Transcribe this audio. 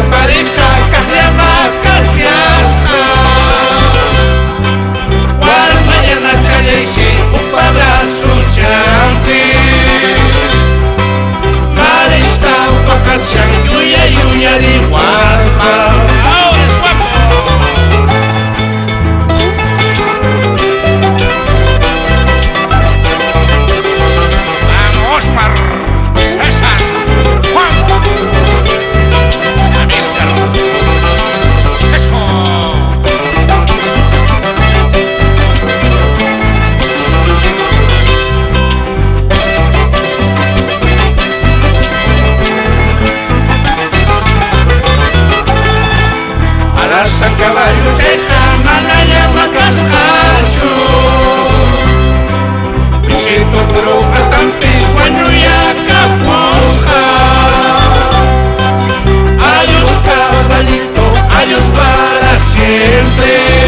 Parica, Caslama, Casiasca. Guarmayana, Chaleshi, Upabrazo, Jampi. Marista, Upacasia, Yuya, Yuya, Rihuaspa. ¡Ahora es guapo! ¡Vamos, Osmar! ¡César! ¡Juan! ¡Amílcar! ¡Eso! Alasan caballo checa, manaya macascacho. Visito brujas tan pisuaño y acaposca. Adiós caballito, adiós para siempre.